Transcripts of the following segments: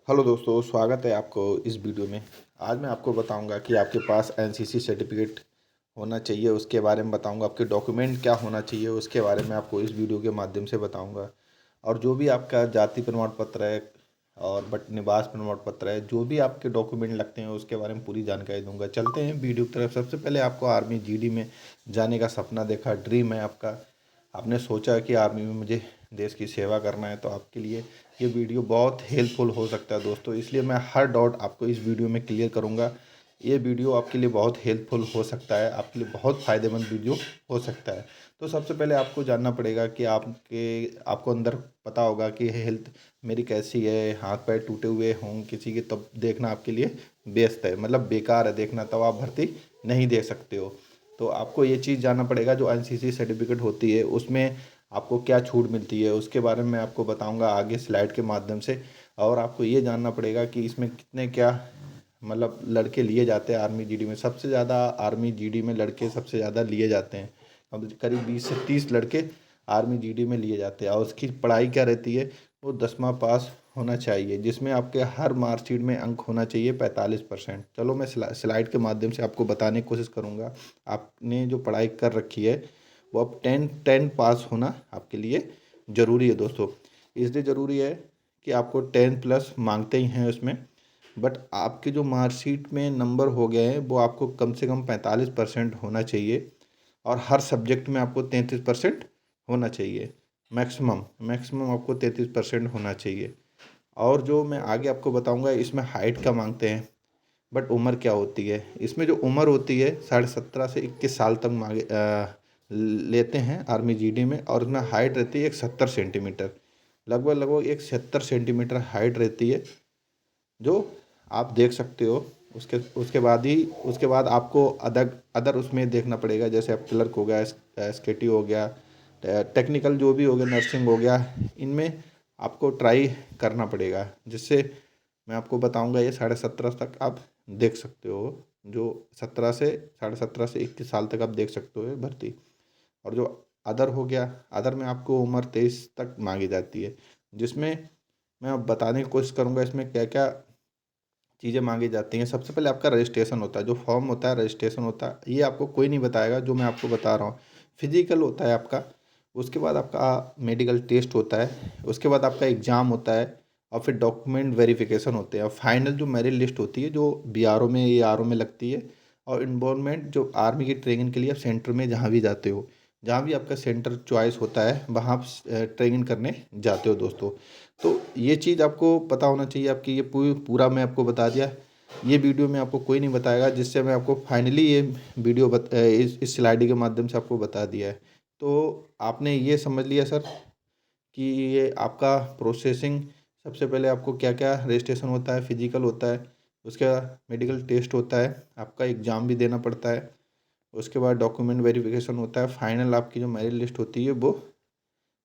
Hello दोस्तों, स्वागत है आपको इस वीडियो में। आज मैं आपको बताऊंगा कि आपके पास एनसीसी सर्टिफिकेट होना चाहिए, उसके बारे में बताऊंगा। आपके डॉक्यूमेंट क्या होना चाहिए उसके बारे में आपको इस वीडियो के माध्यम से बताऊंगा। और जो भी आपका जाति प्रमाण पत्र है और बट निवास प्रमाण पत्र है, जो भी आपके डॉक्यूमेंट लगते हैं उसके बारे में पूरी जानकारी दूंगा। चलते हैं वीडियो की तरफ। सबसे पहले आपको आर्मी जीडी में जाने का सपना देखा, ड्रीम है आपका। आपने सोचा कि आर्मी में मुझे देश की सेवा करना है, तो आपके लिए ये वीडियो बहुत हेल्पफुल हो सकता है दोस्तों। इसलिए मैं हर डाउट आपको इस वीडियो में क्लियर करूँगा। ये वीडियो आपके लिए बहुत हेल्पफुल हो सकता है, आपके लिए बहुत फ़ायदेमंद वीडियो हो सकता है। तो सबसे पहले आपको जानना पड़ेगा कि आपको अंदर पता होगा कि हेल्थ मेरी कैसी है। हाथ पैर टूटे हुए हों किसी के, तब देखना आपके लिए बेस्ट है, मतलब बेकार है देखना, तब आप भर्ती नहीं दे सकते हो। तो आपको ये चीज़ जानना पड़ेगा, जो एनसीसी सर्टिफिकेट होती है उसमें आपको क्या छूट मिलती है उसके बारे में मैं आपको बताऊंगा आगे स्लाइड के माध्यम से। और आपको ये जानना पड़ेगा कि इसमें कितने क्या मतलब लड़के लिए जाते हैं आर्मी जीडी में। सबसे ज़्यादा आर्मी जीडी में लड़के सबसे ज़्यादा लिए जाते हैं। अब करीब 20 से 30 लड़के आर्मी जीडी में लिए जाते हैं। और उसकी पढ़ाई क्या रहती है, वो 10वां पास होना चाहिए, जिसमें आपके हर मार्कशीट में अंक होना चाहिए 45%। चलो मैं स्लाइड के माध्यम से आपको बताने की कोशिश करूँगा। आपने जो पढ़ाई कर रखी है वो अब 10 पास होना आपके लिए ज़रूरी है दोस्तों। इसलिए ज़रूरी है कि आपको 10+ मांगते ही हैं उसमें। बट आपके जो मार्कशीट में नंबर हो गए हैं वो आपको कम से कम 45% होना चाहिए। और हर सब्जेक्ट में आपको 33% होना चाहिए। मैक्सिमम मैक्सिमम आपको 33% होना चाहिए। और जो मैं आगे आपको बताऊंगा इसमें हाइट का मांगते हैं। बट उम्र क्या होती है, इसमें जो उम्र होती है 17 से 21 साल तक मांगे लेते हैं आर्मी जीडी में। और इसमें हाइट रहती है एक 70 सेंटीमीटर, लगभग लगभग एक 70 सेंटीमीटर हाइट रहती है, जो आप देख सकते हो। उसके उसके बाद ही उसके बाद आपको अदर अदर उसमें देखना पड़ेगा, जैसे आप क्लर्क हो गया, एसकेटी हो गया, टेक्निकल जो भी हो गया, नर्सिंग हो गया, इनमें आपको ट्राई करना पड़ेगा। जिससे मैं आपको बताऊंगा ये 17.5 तक आप देख सकते हो। जो 17 से 21 साल तक आप देख सकते हो भर्ती। और जो अदर हो गया, अदर में आपको उम्र 23 तक मांगी जाती है। जिसमें मैं अब बताने की कोशिश करूँगा इसमें क्या क्या चीज़ें मांगी जाती हैं। सबसे पहले आपका रजिस्ट्रेशन होता है, जो फॉर्म होता है रजिस्ट्रेशन होता है, ये आपको कोई नहीं बताएगा, जो मैं आपको बता रहा हूँ। फिजिकल होता है आपका, उसके बाद आपका मेडिकल टेस्ट होता है, उसके बाद आपका एग्ज़ाम होता है, और फिर डॉक्यूमेंट वेरिफिकेशन होते हैं। और फाइनल जो मेरिट लिस्ट होती है, जो बीआरओ में एआरओ में लगती है। और इन्वॉल्वमेंट जो आर्मी की ट्रेनिंग के लिए आप सेंटर में जहाँ भी जाते हो, जहाँ भी आपका सेंटर चॉइस होता है, वहाँ आप ट्रेनिंग करने जाते हो दोस्तों। तो ये चीज़ आपको पता होना चाहिए। आपकी ये पूरा मैं आपको बता दिया। ये वीडियो में आपको कोई नहीं बताएगा, जिससे मैं आपको फाइनली ये वीडियो इस स्लाइड के माध्यम से आपको बता दिया है। तो आपने ये समझ लिया सर कि ये आपका प्रोसेसिंग। सबसे पहले आपको क्या क्या रजिस्ट्रेशन होता है, फिजिकल होता है, उसके बाद मेडिकल टेस्ट होता है, आपका एग्ज़ाम भी देना पड़ता है, उसके बाद डॉक्यूमेंट वेरिफिकेशन होता है, फाइनल आपकी जो मेरिट लिस्ट होती है वो।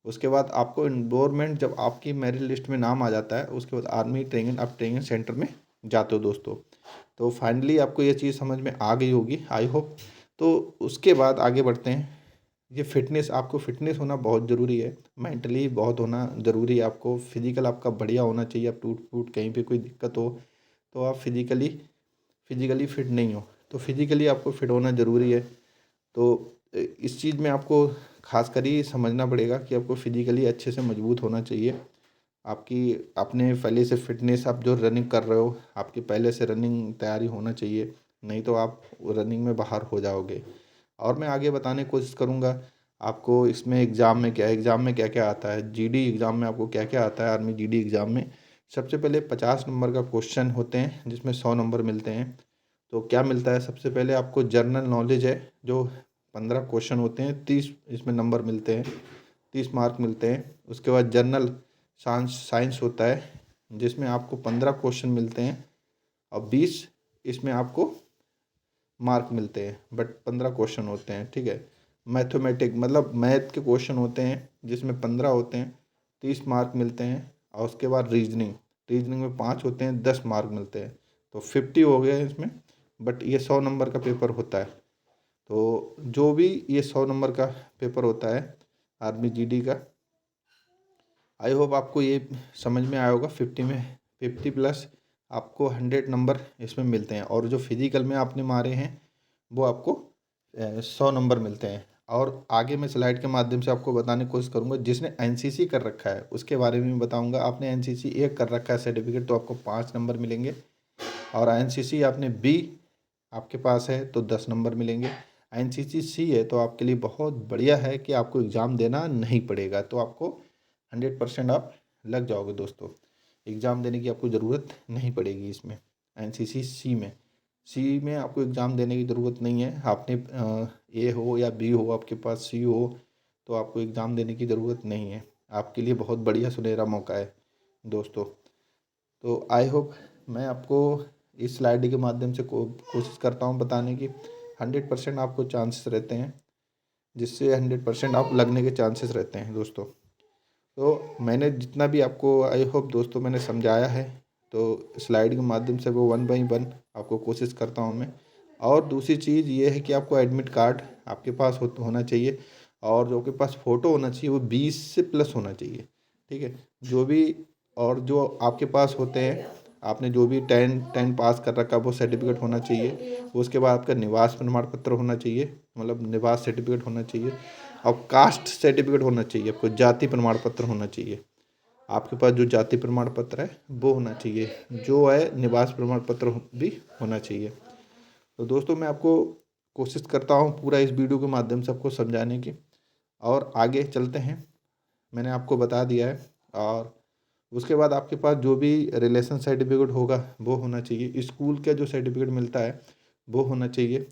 उसके बाद आपको इन्वॉल्वमेंट, जब आपकी मेरिट लिस्ट में नाम आ जाता है, उसके बाद आर्मी ट्रेनिंग आप ट्रेनिंग सेंटर में जाते हो दोस्तों। तो फाइनली आपको ये चीज़ समझ में आ गई होगी, आई होप। तो उसके बाद आगे बढ़ते हैं। ये फिटनेस, आपको फिटनेस होना बहुत ज़रूरी है, मेंटली बहुत होना ज़रूरी है। आपको फिजिकल आपका बढ़िया होना चाहिए। आप टूट फूट कहीं पे कोई दिक्कत हो तो आप फिजिकली फिट नहीं हो, तो फिजिकली आपको फिट होना ज़रूरी है। तो इस चीज़ में आपको खास कर ही समझना पड़ेगा कि आपको फिजिकली अच्छे से मजबूत होना चाहिए। आपकी आपने पहले से फिटनेस, आप जो रनिंग कर रहे हो, आपकी पहले से रनिंग तैयारी होना चाहिए, नहीं तो आप रनिंग में बाहर हो जाओगे। और मैं आगे बताने की कोशिश करूँगा आपको इसमें एग्ज़ाम में क्या क्या आता है। जीडी एग्ज़ाम में आपको क्या क्या आता है आर्मी जीडी एग्ज़ाम में। सबसे पहले 50 नंबर का क्वेश्चन होते हैं, जिसमें 100 नंबर मिलते हैं। तो क्या मिलता है, सबसे पहले आपको जनरल नॉलेज है, जो 15 क्वेश्चन होते हैं, 30 इसमें नंबर मिलते हैं, 30 मार्क मिलते हैं। उसके बाद जनरल साइंस होता है, जिसमें आपको 15 क्वेश्चन मिलते हैं, और 20 इसमें आपको मार्क मिलते हैं, बट 15 क्वेश्चन होते हैं, ठीक है। मैथमेटिक मतलब मैथ के क्वेश्चन होते हैं, जिसमें 15 होते हैं, 30 मार्क मिलते हैं। और उसके बाद रीजनिंग, रीजनिंग में 5 होते हैं, 10 मार्क मिलते हैं। तो 50 हो गए इसमें। बट ये 100 नंबर का पेपर होता है। तो जो भी ये 100 नंबर का पेपर होता है आर्मी जीडी का, आई होप आपको ये समझ में आया होगा। 50 में 50+ आपको 100 नंबर इसमें मिलते हैं, और जो फिजिकल में आपने मारे हैं वो आपको 100 नंबर मिलते हैं। और आगे मैं स्लाइड के माध्यम से आपको बताने की कोशिश करूँगा। जिसने एनसीसी कर रखा है उसके बारे में बताऊँगा। आपने एनसीसी एक कर रखा है सर्टिफिकेट तो आपको 5 नंबर मिलेंगे, और एनसीसी आपने बी आपके पास है तो 10 नंबर मिलेंगे। एनसीसी सी है तो आपके लिए बहुत बढ़िया है कि आपको एग्ज़ाम देना नहीं पड़ेगा, तो आपको 100% आप लग जाओगे दोस्तों। एग्ज़ाम देने की आपको ज़रूरत नहीं पड़ेगी इसमें। एनसीसी सी में आपको एग्ज़ाम देने की ज़रूरत नहीं है। आपने ए हो या बी हो, आपके पास सी हो, तो आपको एग्ज़ाम देने की ज़रूरत नहीं है। आपके लिए बहुत बढ़िया सुनहरा मौका है दोस्तों। तो आई होप मैं आपको इस स्लाइड के माध्यम से कोशिश करता हूँ बताने की। 100% आपको चांसेस रहते हैं, जिससे 100% आप लगने के चांसेस रहते हैं दोस्तों। तो मैंने जितना भी आपको आई होप दोस्तों मैंने समझाया है, तो स्लाइड के माध्यम से वो 1 बाई 1 आपको कोशिश करता हूँ मैं। और दूसरी चीज़ ये है कि आपको एडमिट कार्ड आपके पास होना चाहिए, और जो आपके पास फ़ोटो होना चाहिए वो 20 से प्लस होना चाहिए, ठीक है। जो भी और जो आपके पास होते हैं, आपने जो भी 10 पास कर रखा है वो सर्टिफिकेट होना चाहिए। उसके बाद आपका निवास प्रमाण पत्र होना चाहिए, मतलब निवास सर्टिफिकेट होना चाहिए, और कास्ट सर्टिफिकेट होना चाहिए। आपको जाति प्रमाण पत्र होना चाहिए। आपके पास जो जाति प्रमाण पत्र है वो होना चाहिए, जो है निवास प्रमाण पत्र भी होना चाहिए। तो दोस्तों मैं आपको कोशिश करता हूँ पूरा इस वीडियो के माध्यम से आपको समझाने की, और आगे चलते हैं। मैंने आपको बता दिया है। और उसके बाद आपके पास जो भी रिलेशन सर्टिफिकेट होगा वो होना चाहिए। स्कूल का जो सर्टिफिकेट मिलता है वो होना चाहिए।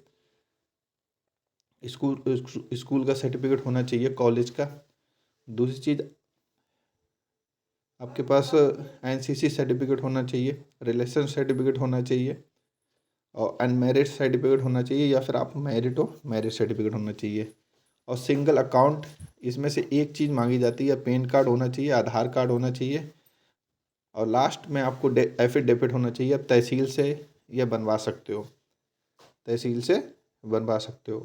स्कूल का सर्टिफिकेट होना चाहिए, कॉलेज का। दूसरी चीज़ आपके पास एनसीसी सर्टिफिकेट होना चाहिए, रिलेशन सर्टिफिकेट होना चाहिए, और अनमेरिड सर्टिफिकेट होना चाहिए, या फिर आप मैरिड हो मैरिज सर्टिफिकेट होना चाहिए। और सिंगल अकाउंट इसमें से एक चीज़ मांगी जाती है, पैन कार्ड होना चाहिए, आधार कार्ड होना चाहिए, और लास्ट में आपको एफिडेविट होना चाहिए। आप तहसील से यह बनवा सकते हो, तहसील से बनवा सकते हो,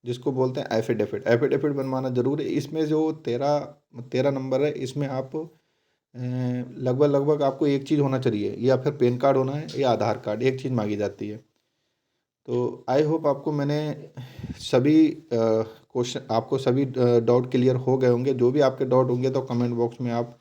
जिसको बोलते हैं एफिडेविट। एफिडेविट बनवाना ज़रूरी है। इसमें जो 13 नंबर है, इसमें आप लगभग आपको एक चीज़ होना चाहिए, या फिर पैन कार्ड होना है या आधार कार्ड, एक चीज़ मांगी जाती है। तो आई होप आपको मैंने सभी क्वेश्चन आपको सभी डाउट क्लियर हो गए होंगे। जो भी आपके डाउट होंगे तो कमेंट बॉक्स में आप